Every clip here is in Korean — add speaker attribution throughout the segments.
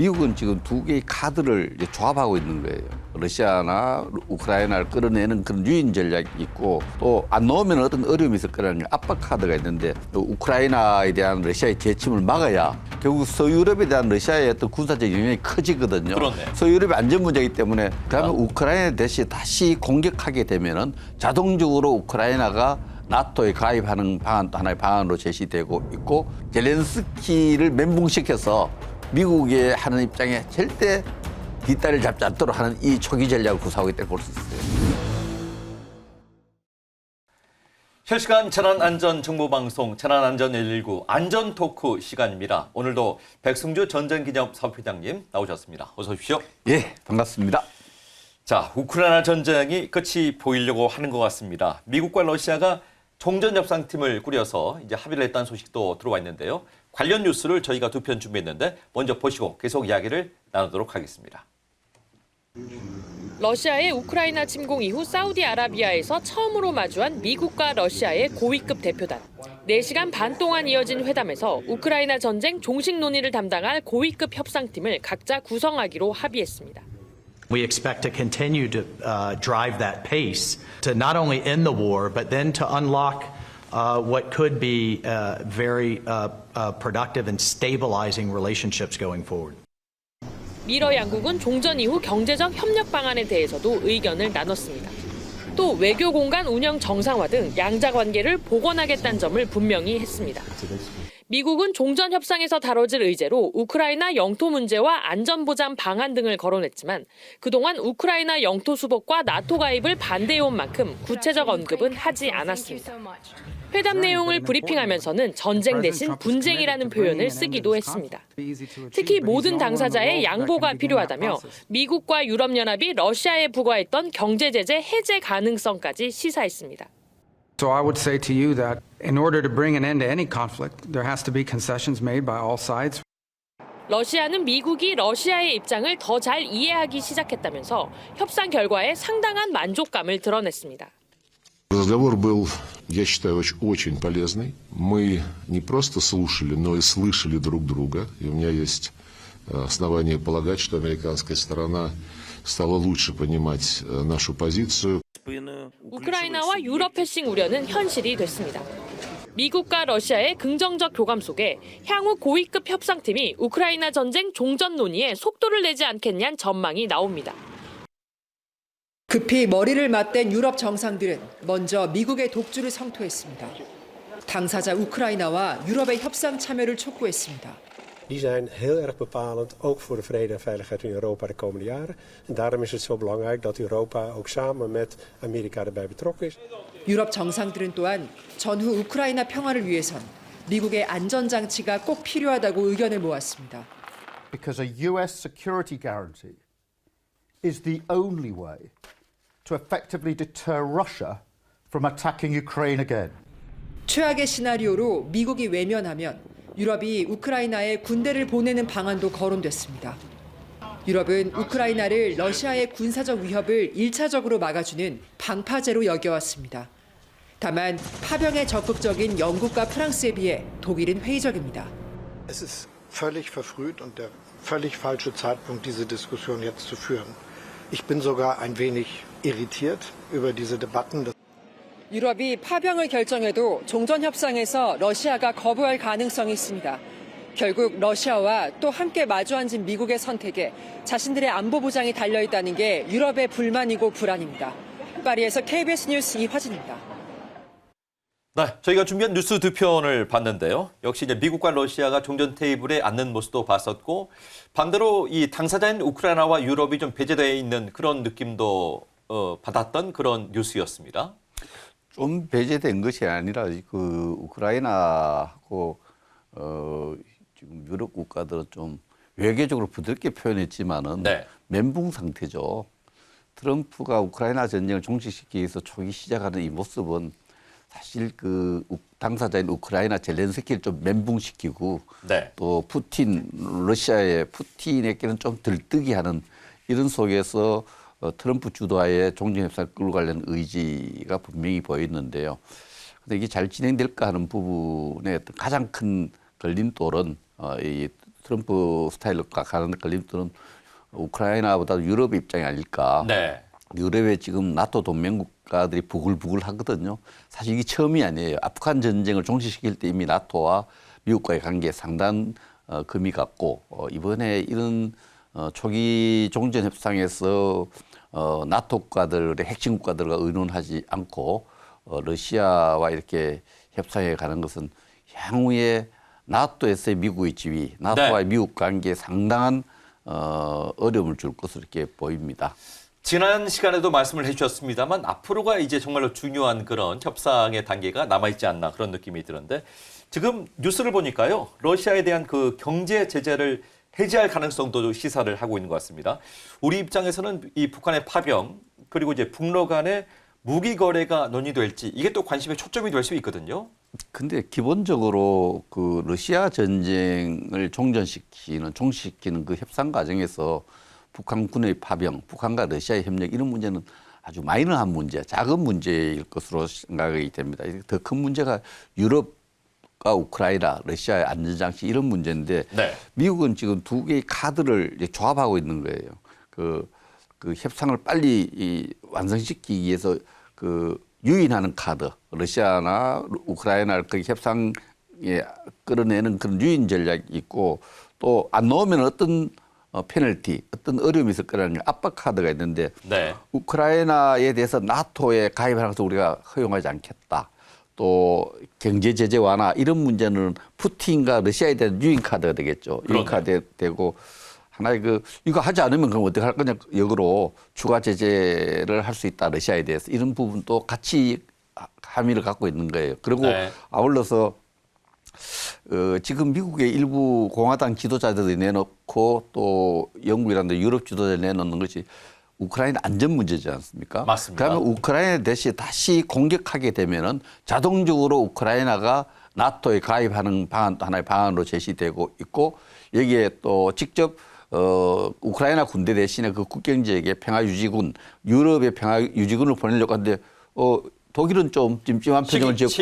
Speaker 1: 미국은 지금 두 개의 카드를 이제 조합하고 있는 거예요. 러시아나 우크라이나를 끌어내는 그런 유인 전략이 있고 또 안 넣으면 어떤 어려움이 있을 거라는 압박 카드가 있는데 또 우크라이나에 대한 러시아의 재침을 막아야 결국 서유럽에 대한 러시아의 어떤 군사적 영향이 커지거든요.
Speaker 2: 그렇네.
Speaker 1: 서유럽의 안전 문제이기 때문에 그러면 우크라이나 대시 다시 공격하게 되면은 자동적으로 우크라이나가 나토에 가입하는 방안도 하나의 방안으로 제시되고 있고 젤렌스키를 멘붕시켜서 미국의 하는 입장에 절대 뒷다리를 잡지 않도록 하는 이 초기 전략을 구사하고 있다고 볼 수 있어요.
Speaker 2: 실시간 재난안전정보방송 재난안전 119 안전토크 시간입니다. 오늘도 백승주 전쟁기념사업회장님 나오셨습니다. 어서 오십시오.
Speaker 1: 예, 반갑습니다.
Speaker 2: 자, 우크라이나 전쟁이 끝이 보이려고 하는 것 같습니다. 미국과 러시아가 종전협상팀을 꾸려서 이제 합의를 했다는 소식도 들어와 있는데요. 관련 뉴스를 저희가 두 편 준비했는데 먼저 보시고 계속 이야기를 나누도록 하겠습니다.
Speaker 3: 러시아의 우크라이나 침공 이후 사우디아라비아에서 처음으로 마주한 미국과 러시아의 고위급 대표단. 4시간 반 동안 이어진 회담에서 우크라이나 전쟁 종식 논의를 담당할 고위급 협상팀을 각자 구성하기로 합의했습니다.
Speaker 4: We expect to continue to drive that pace to not only end the war, but then to unlock what could be very productive and stabilizing relationships going forward.
Speaker 3: 미러 양국은 종전 이후 경제적 협력 방안에 대해서도 의견을 나눴습니다. 또 외교 공간 운영 정상화 등 양자 관계를 복원하겠다는 점을 분명히 했습니다. 미국은 종전 협상에서 다뤄질 의제로 우크라이나 영토 문제와 안전보장 방안 등을 거론했지만 그동안 우크라이나 영토 수복과 나토 가입을 반대해온 만큼 구체적 언급은 하지 않았습니다. 회담 내용을 브리핑하면서는 전쟁 대신 분쟁이라는 표현을 쓰기도 했습니다. 특히 모든 당사자의 양보가 필요하다며 미국과 유럽연합이 러시아에 부과했던 경제 제재 해제 가능성까지 시사했습니다.
Speaker 5: So I would say to you that in order to bring an end to any conflict, there has to be concessions made by all sides.
Speaker 3: 러시아는 미국이 러시아의 입장을 더 잘 이해하기 시작했다면서 협상 결과에 상당한 만족감을 드러냈습니다.
Speaker 6: Разговор был, я считаю, очень полезный. Мы не просто слушали, но и слышали друг друга. И у меня есть основания полагать, что американская сторона стала лучше понимать нашу позицию.
Speaker 3: 우크라이나와 유럽 패싱 우려는 현실이 됐습니다. 미국과 러시아의 긍정적 교감 속에 향후 고위급 협상팀이 우크라이나 전쟁 종전 논의에 속도를 내지 않겠냐는 전망이 나옵니다.
Speaker 7: 급히 머리를 맞댄 유럽 정상들은 먼저 미국의 독주를 성토했습니다. 당사자 우크라이나와 유럽의 협상 참여를 촉구했습니다.
Speaker 8: Die zijn heel erg bepalend, ook voor de vrede en veiligheid in Europa de komende jaren. En daarom is het zo belangrijk dat Europa ook samen met Amerika erbij betrokken is.
Speaker 7: 유럽 정상들은 또한 전후 우크라이나 평화를 위해선 미국의 안전장치가 꼭 필요하다고 의견을 모았습니다.
Speaker 9: Because a US security guarantee is the only way to effectively deter Russia from attacking Ukraine again.
Speaker 7: 최악의 시나리오로 미국이 외면하면 유럽이 우크라이나에 군대를 보내는 방안도 거론됐습니다. 유럽은 우크라이나를 러시아의 군사적 위협을 1차적으로 막아주는 방파제로 여겨왔습니다. 다만 파병에 적극적인 영국과 프랑스에 비해 독일은 회의적입니다.
Speaker 10: Es ist völlig verfrüht und der völlig falsche Zeitpunkt, diese Diskussion jetzt zu führen. Ich bin sogar ein wenig irritiert über diese Debatten.
Speaker 7: 유럽이 파병을 결정해도 종전 협상에서 러시아가 거부할 가능성이 있습니다. 결국 러시아와 또 함께 마주 앉은 미국의 선택에 자신들의 안보 보장이 달려있다는 게 유럽의 불만이고 불안입니다. 파리에서 KBS 뉴스 이화진입니다.
Speaker 2: 네, 저희가 준비한 뉴스 두 편을 봤는데요. 역시 이제 미국과 러시아가 종전 테이블에 앉는 모습도 봤었고 반대로 이 당사자인 우크라이나와 유럽이 좀 배제되어 있는 그런 느낌도 받았던 그런 뉴스였습니다.
Speaker 1: 좀 배제된 것이 아니라 그 우크라이나하고 지금 유럽 국가들은 좀 외교적으로 부드럽게 표현했지만은
Speaker 2: 네.
Speaker 1: 멘붕 상태죠. 트럼프가 우크라이나 전쟁을 종식시키기 위해서 초기 시작하는 이 모습은 사실 그 당사자인 우크라이나 젤렌스키를 좀 멘붕시키고
Speaker 2: 네.
Speaker 1: 또 러시아의 푸틴에게는 좀 들뜨게 하는 이런 속에서 트럼프 주도하에 종전협상을 끌고 가려는 의지가 분명히 보였는데요. 근데 이게 잘 진행될까 하는 부분에 가장 큰 걸림돌은 이 트럼프 스타일로 가는 걸림돌은 우크라이나보다 유럽 입장이 아닐까.
Speaker 2: 네.
Speaker 1: 유럽에 지금 나토 동맹 국가들이 부글부글 하거든요. 사실 이게 처음이 아니에요. 아프간 전쟁을 종식시킬 때 이미 나토와 미국과의 관계에 상당한 금이 갔고 이번에 이런 초기 종전 협상에서 나토 국가들의 핵심 국가들과 의논하지 않고 러시아와 이렇게 협상에 가는 것은 향후에 나토에서의 미국의 지위, 나토와의 미국 관계에 상당한 어려움을 줄 것으로 이렇게 보입니다.
Speaker 2: 지난 시간에도 말씀을 해주셨습니다만 앞으로가 이제 정말로 중요한 그런 협상의 단계가 남아있지 않나 그런 느낌이 드는데 지금 뉴스를 보니까요. 러시아에 대한 그 경제 제재를 해제할 가능성도 시사를 하고 있는 것 같습니다. 우리 입장에서는 이 북한의 파병 그리고 이제 북러 간의 무기 거래가 논의될지 이게 또 관심의 초점이 될 수 있거든요.
Speaker 1: 근데 기본적으로 그 러시아 전쟁을 종식시키는 그 협상 과정에서 북한군의 파병, 북한과 러시아의 협력 이런 문제는 아주 마이너한 문제, 작은 문제일 것으로 생각이 됩니다. 더 큰 문제가 유럽과 우크라이나, 러시아의 안전장치 이런 문제인데
Speaker 2: 네.
Speaker 1: 미국은 지금 두 개의 카드를 이제 조합하고 있는 거예요. 그 협상을 빨리 완성시키기 위해서 유인하는 카드, 러시아나 우크라이나를 그 협상에 끌어내는 그런 유인 전략이 있고 또 안 넣으면 어떤 페널티, 어떤 어려움이 있을 거라는 압박 카드가 있는데
Speaker 2: 네.
Speaker 1: 우크라이나에 대해서 나토에 가입하는 것을 우리가 허용하지 않겠다. 또 경제 제재 완화 이런 문제는 푸틴과 러시아에 대한 유인 카드가 되겠죠. 유인 카드 되고 하나의 이거 하지 않으면 그럼 어떻게 할 거냐 역으로 추가 제재를 할 수 있다 러시아에 대해서 이런 부분도 같이 함의를 갖고 있는 거예요. 그리고
Speaker 2: 네.
Speaker 1: 아울러서 지금 미국의 일부 공화당 지도자들이 내놓고 또 영국이라든가 유럽 지도자들이 내놓는 것이 우크라이나 안전 문제지 않습니까?
Speaker 2: 맞습니다.
Speaker 1: 그러면 우크라이나 대신 다시 공격하게 되면은 자동적으로 우크라이나가 나토에 가입하는 방안 또 하나의 방안으로 제시되고 있고 여기에 또 직접 우크라이나 군대 대신에 그 국경 지역에 평화유지군, 유럽의 평화유지군을 보내려고 하는데 독일은 좀 찜찜한 표정을 짓고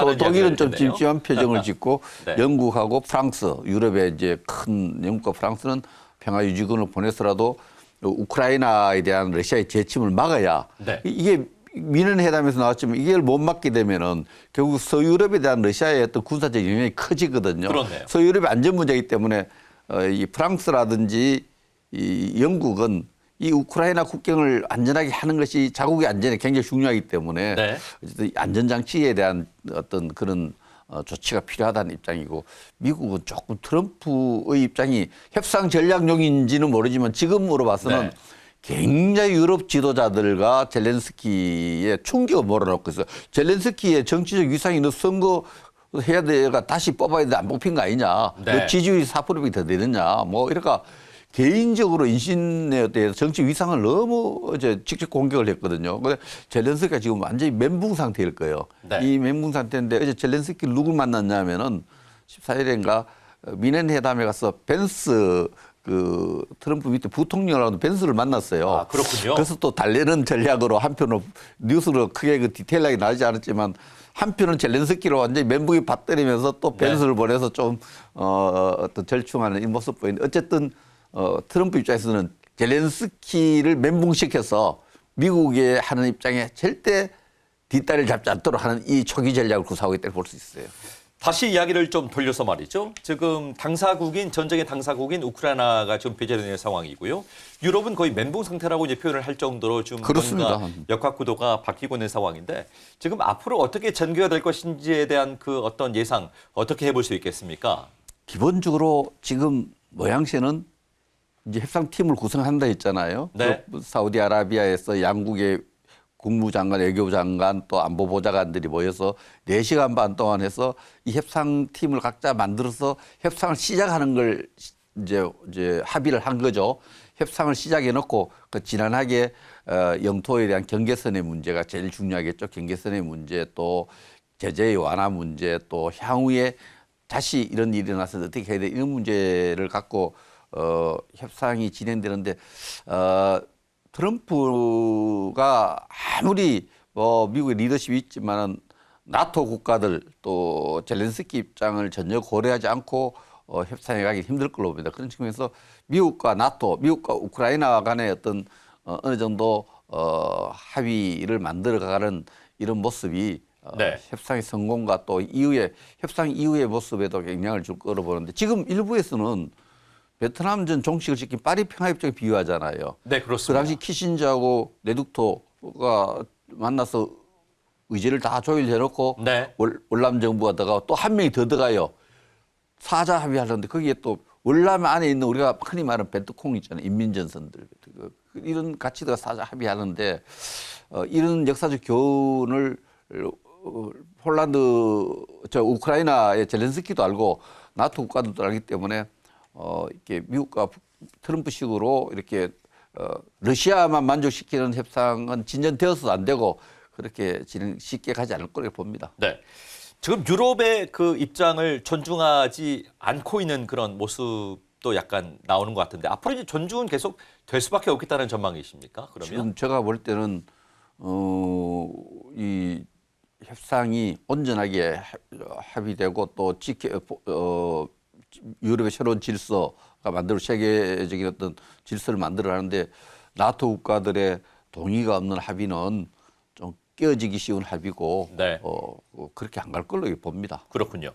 Speaker 1: 또 독일은 좀 찜찜한 표정을 짓고
Speaker 2: 네.
Speaker 1: 영국하고 프랑스, 유럽의 이제 큰 영국과 프랑스는 평화유지군을 보내서라도 우크라이나에 대한 러시아의 재침을 막아야
Speaker 2: 네.
Speaker 1: 이게 민원회담에서 나왔지만 이걸 못 막게 되면은 결국 서유럽에 대한 러시아의 어떤 군사적 영향이 커지거든요.
Speaker 2: 그렇네요.
Speaker 1: 서유럽의 안전 문제이기 때문에 이 프랑스라든지 이 영국은 이 우크라이나 국경을 안전하게 하는 것이 자국의 안전에 굉장히 중요하기 때문에
Speaker 2: 네.
Speaker 1: 어쨌든 안전장치에 대한 어떤 그런 조치가 필요하다는 입장이고 미국은 조금 트럼프의 입장이 협상 전략용인지는 모르지만 지금으로 봐서는
Speaker 2: 네.
Speaker 1: 굉장히 유럽 지도자들과 젤렌스키의 충격을 몰아넣고 있어요. 젤렌스키의 정치적 위상이 너 선거 해야 돼가 다시 뽑아야 돼 안 뽑힌 거 아니냐.
Speaker 2: 네.
Speaker 1: 너 지지율이 4%이 더 되느냐. 뭐 이러니까 개인적으로 인신에 대해서 정치 위상을 너무 이제 직접 공격을 했거든요. 근데 젤렌스키가 지금 완전히 멘붕 상태일 거예요.
Speaker 2: 네.
Speaker 1: 이 멘붕 상태인데 어제 젤렌스키를 누구 만났냐면은 14일인가 민헨회담에 가서 벤스 트럼프 밑에 부통령이라고 벤스를 만났어요.
Speaker 2: 아, 그렇군요.
Speaker 1: 그래서 또 달래는 전략으로 한편으로 뉴스로 크게 디테일하게 나오지 않았지만 한편은 젤렌스키로 완전히 멘붕이 받들이면서 또 벤스를 보내서 좀 어떤 절충하는 이 모습 보이는데 어쨌든 트럼프 입장에서는 젤렌스키를 멘붕시켜서 미국에 하는 입장에 절대 뒷다리를 잡지 않도록 하는 이 초기 전략을 구사하고 있다고 볼 수 있어요.
Speaker 2: 다시 이야기를 좀 돌려서 말이죠. 지금 전쟁의 당사국인 우크라이나가 지금 배제되는 있는 상황이고요. 유럽은 거의 멘붕 상태라고 이제 표현을 할 정도로 지금
Speaker 1: 그렇습니다.
Speaker 2: 뭔가 역학구도가 바뀌고 있는 상황인데 지금 앞으로 어떻게 전개가 될 것인지에 대한 그 어떤 예상 어떻게 해볼 수 있겠습니까?
Speaker 1: 기본적으로 지금 모양새는 이제 협상팀을 구성한다 했잖아요.
Speaker 2: 네.
Speaker 1: 사우디아라비아에서 양국의 국무장관, 외교장관 또 안보보좌관들이 모여서 4시간 반 동안 해서 이 협상팀을 각자 만들어서 협상을 시작하는 걸 이제 합의를 한 거죠. 협상을 시작해 놓고 지난하게 영토에 대한 경계선의 문제가 제일 중요하겠죠. 경계선의 문제 또 제재의 완화 문제 또 향후에 다시 이런 일이 일어나서 어떻게 해야 돼 이런 문제를 갖고 협상이 진행되는데 트럼프가 아무리 미국의 리더십이 있지만은 나토 국가들 또 젤렌스키 입장을 전혀 고려하지 않고 협상에 가기 힘들 걸로 봅니다. 그런 측면에서 미국과 나토, 미국과 우크라이나 간의 어떤 어느 정도 합의를 만들어가는 이런 모습이
Speaker 2: 네.
Speaker 1: 협상의 성공과 또 이후에 협상 이후의 모습에도 영향을 줄 거로 보는데 지금 일부에서는 베트남 전 종식을 시킨 파리 평화협정에 비유하잖아요.
Speaker 2: 네,
Speaker 1: 그
Speaker 2: 그렇습니다.
Speaker 1: 당시 키신저하고 네둑토가 만나서 의제를 다 조율해놓고
Speaker 2: 네.
Speaker 1: 월남 정부가 들어가고 또 한 명이 더 들어가요. 사자 합의하려는데 거기에 또 월남 안에 있는 우리가 흔히 말하는 벤트콩 있잖아요. 인민전선들. 이런 가치들과 사자 합의하는데 이런 역사적 교훈을 우크라이나의 젤렌스키도 알고 나토 국가들도 알기 때문에 이렇게 미국과 트럼프식으로 이렇게 러시아만 만족시키는 협상은 진전되어서도 안 되고 그렇게 진행 쉽게 가지 않을 거라고 봅니다.
Speaker 2: 네. 지금 유럽의 그 입장을 존중하지 않고 있는 그런 모습도 약간 나오는 것 같은데 앞으로 이제 존중은 계속 될 수밖에 없겠다는 전망이십니까? 그러면
Speaker 1: 지금 제가 볼 때는 이 협상이 온전하게 합의되고 또 유럽의 새로운 질서가 세계적인 어떤 질서를 만들어 하는데 나토 국가들의 동의가 없는 합의는 좀 깨어지기 쉬운 합의고
Speaker 2: 네.
Speaker 1: 그렇게 안 갈 걸로 봅니다.
Speaker 2: 그렇군요.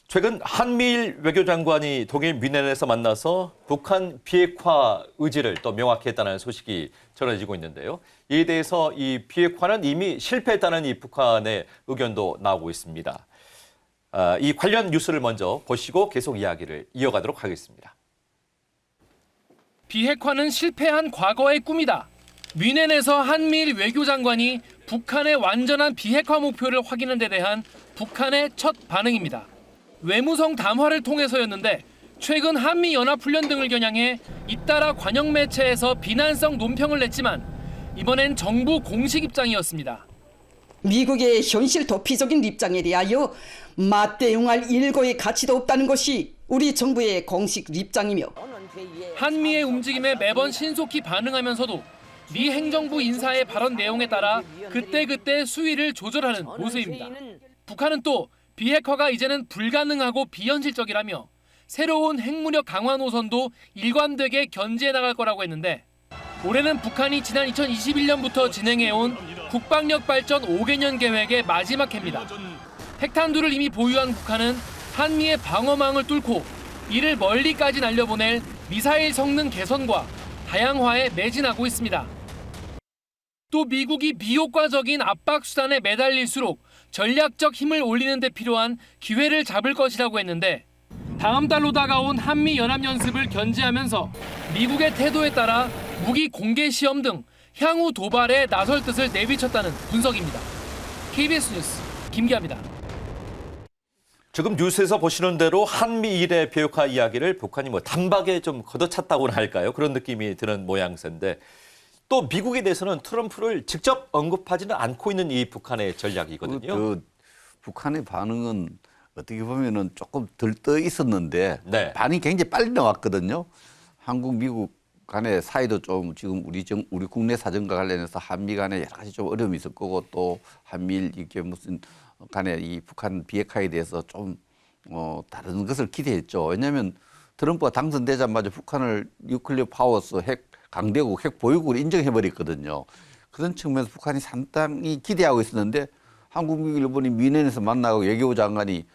Speaker 2: 최근 한미일 외교장관이 독일 뮌헨에서 만나서 북한 비핵화 의지를 또 명확히 했다는 소식이 전해지고 있는데요. 이에 대해서 이 비핵화는 이미 실패했다는 이 북한의 의견도 나오고 있습니다. 이 관련 뉴스를 먼저 보시고 계속 이야기를 이어가도록 하겠습니다.
Speaker 11: 비핵화는 실패한 과거의 꿈이다. 뮌헨에서 한미일 외교장관이 북한의 완전한 비핵화 목표를 확인한 데 대한 북한의 첫 반응입니다. 외무성 담화를 통해서였는데 최근 한미연합훈련 등을 겨냥해 잇따라 관영 매체에서 비난성 논평을 냈지만 이번엔 정부 공식 입장이었습니다.
Speaker 12: 미국의 현실 도피적인 입장에 대하여 맞대응할 일거의 가치도 없다는 것이 우리 정부의 공식 입장이며
Speaker 11: 한미의 움직임에 매번 신속히 반응하면서도 미 행정부 인사의 발언 내용에 따라 그때그때 수위를 조절하는 모습입니다. 북한은 또 비핵화가 이제는 불가능하고 비현실적이라며 새로운 핵무력 강화 노선도 일관되게 견지해 나갈 거라고 했는데 올해는 북한이 지난 2021년부터 진행해온 국방력 발전 5개년 계획의 마지막 해입니다. 핵탄두를 이미 보유한 북한은 한미의 방어망을 뚫고 이를 멀리까지 날려보낼 미사일 성능 개선과 다양화에 매진하고 있습니다. 또 미국이 비효과적인 압박 수단에 매달릴수록 전략적 힘을 올리는 데 필요한 기회를 잡을 것이라고 했는데 다음 달로 다가온 한미 연합연습을 견제하면서 미국의 태도에 따라 무기 공개 시험 등 향후 도발에 나설 뜻을 내비쳤다는 분석입니다. KBS 뉴스 김기아입니다.
Speaker 2: 지금 뉴스에서 보시는 대로 한미일의 비핵화 이야기를 북한이 단박에 좀 걷어찼다고나 할까요? 그런 느낌이 드는 모양새인데 또 미국에 대해서는 트럼프를 직접 언급하지는 않고 있는 이 북한의 전략이거든요.
Speaker 1: 북한의 반응은 어떻게 보면은 조금 들떠 있었는데
Speaker 2: 네.
Speaker 1: 반응이 굉장히 빨리 나왔거든요. 한국, 미국 간의 사이도 좀 지금 우리 국내 사정과 관련해서 한미 간에 여러 가지 좀 어려움이 있을 거고 또 한미일 이게 무슨 간에 이 북한 비핵화에 대해서 좀 다른 것을 기대했죠. 왜냐하면 트럼프가 당선되자마자 북한을 뉴클리어 파워스 핵 강대국, 핵 보유국으로 인정해버렸거든요. 그런 측면에서 북한이 상당히 기대하고 있었는데 한국, 미국, 일본이 뮌헨에서 만나고 외교부 장관이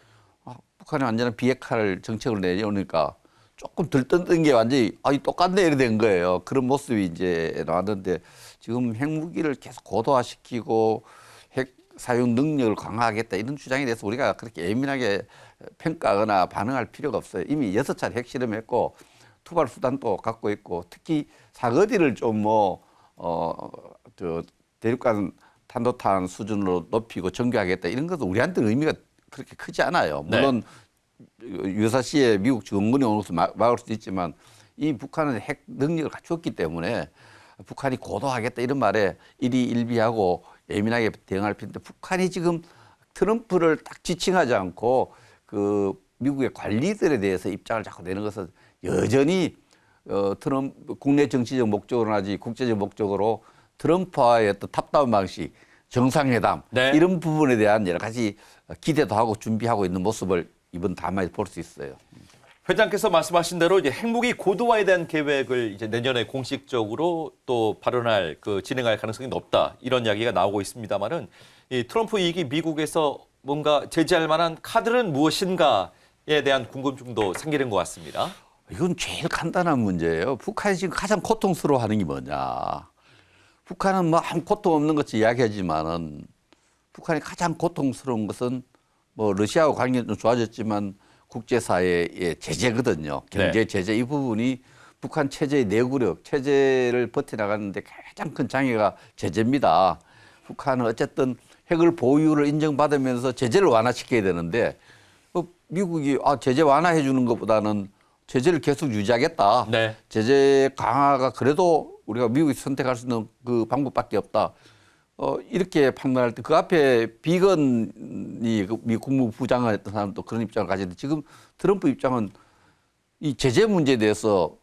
Speaker 1: 북한이 완전한 비핵화를 정책을 내려오니까 조금 들떴던 게 완전히 똑같네 이렇게 된 거예요. 그런 모습이 이제 나왔는데 지금 핵무기를 계속 고도화시키고 핵 사용 능력을 강화하겠다 이런 주장에 대해서 우리가 그렇게 예민하게 평가하거나 반응할 필요가 없어요. 이미 6차례 핵실험했고 투발 수단도 갖고 있고 특히 사거리를 좀 대륙간 탄도탄 수준으로 높이고 정교하겠다 이런 것도 우리한테는 의미가 그렇게 크지 않아요. 물론 유사시에 미국 정권이 오는 것을 막을 수도 있지만 이 북한은 핵 능력을 갖추었기 때문에 북한이 고도하겠다 이런 말에 일희일비하고 예민하게 대응할 필요인데 북한이 지금 트럼프를 딱 지칭하지 않고 그 미국의 관리들에 대해서 입장을 자꾸 내는 것은 여전히 트럼프 국내 정치적 목적으로나지 국제적 목적으로 트럼프와의 어떤 탑다운 방식, 정상회담 이런 부분에 대한 여러 가지 기대도 하고 준비하고 있는 모습을 이번 담화에서 볼 수 있어요.
Speaker 2: 회장께서 말씀하신 대로 이제 핵무기 고도화에 대한 계획을 이제 내년에 공식적으로 또 발언할 진행할 가능성이 높다 이런 이야기가 나오고 있습니다만은 이 트럼프 이익이 미국에서 뭔가 제재할 만한 카드는 무엇인가에 대한 궁금증도 생기는 것 같습니다.
Speaker 1: 이건 제일 간단한 문제예요. 북한이 지금 가장 고통스러워하는 게 뭐냐. 북한은 뭐 아무 고통 없는 것처럼 이야기하지만은 북한이 가장 고통스러운 것은 뭐 러시아와 관계는 좀 좋아졌지만 국제사회의 제재거든요. 경제 제재 이 부분이 북한 체제의 내구력, 체제를 버텨나가는데 가장 큰 장애가 제재입니다. 북한은 어쨌든 핵을 보유를 인정받으면서 제재를 완화시켜야 되는데 미국이 제재 완화해 주는 것보다는 제재를 계속 유지하겠다.
Speaker 2: 네.
Speaker 1: 제재 강화가 그래도 우리가 미국이 선택할 수 있는 그 방법밖에 없다. 이렇게 판단할 때 그 앞에 비건이 미 국무부 부장을 했던 사람도 그런 입장을 가지는데 지금 트럼프 입장은 이 제재 문제에 대해서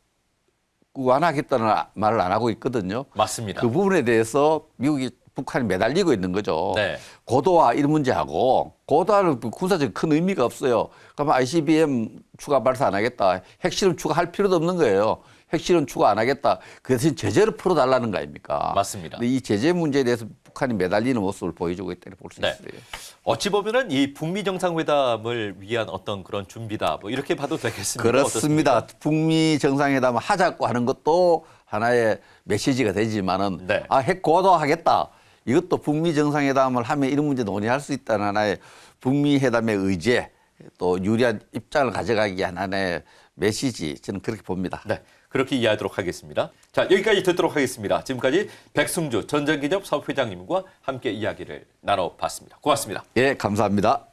Speaker 1: 완화하겠다는 말을 안 하고 있거든요.
Speaker 2: 맞습니다.
Speaker 1: 그 부분에 대해서 미국이 북한이 매달리고 있는 거죠.
Speaker 2: 네.
Speaker 1: 고도화 이런 문제하고 고도화는 군사적 큰 의미가 없어요. 그러면 ICBM 추가 발사 안 하겠다. 핵실험 추가할 필요도 없는 거예요. 핵실험 추가 안 하겠다. 그 대신 제재를 풀어달라는 거 아닙니까?
Speaker 2: 맞습니다.
Speaker 1: 근데 이 제재 문제에 대해서 북한이 매달리는 모습을 보여주고 있다고 볼 수
Speaker 2: 네.
Speaker 1: 있어요.
Speaker 2: 어찌 보면은 이 북미 정상회담을 위한 어떤 그런 준비다. 뭐 이렇게 봐도 되겠습니다.
Speaker 1: 그렇습니다.
Speaker 2: 어떻습니까?
Speaker 1: 북미 정상회담을 하자고 하는 것도 하나의 메시지가 되지만은
Speaker 2: 네.
Speaker 1: 핵 고도화하겠다. 이것도 북미 정상회담을 하면 이런 문제 논의할 수 있다는 하나의 북미 회담의 의제 또 유리한 입장을 가져가기 위한 하나의 메시지 저는 그렇게 봅니다.
Speaker 2: 네, 그렇게 이해하도록 하겠습니다. 자, 여기까지 듣도록 하겠습니다. 지금까지 백승주 전쟁기념 사업회장님과 함께 이야기를 나눠봤습니다. 고맙습니다.
Speaker 1: 예, 감사합니다.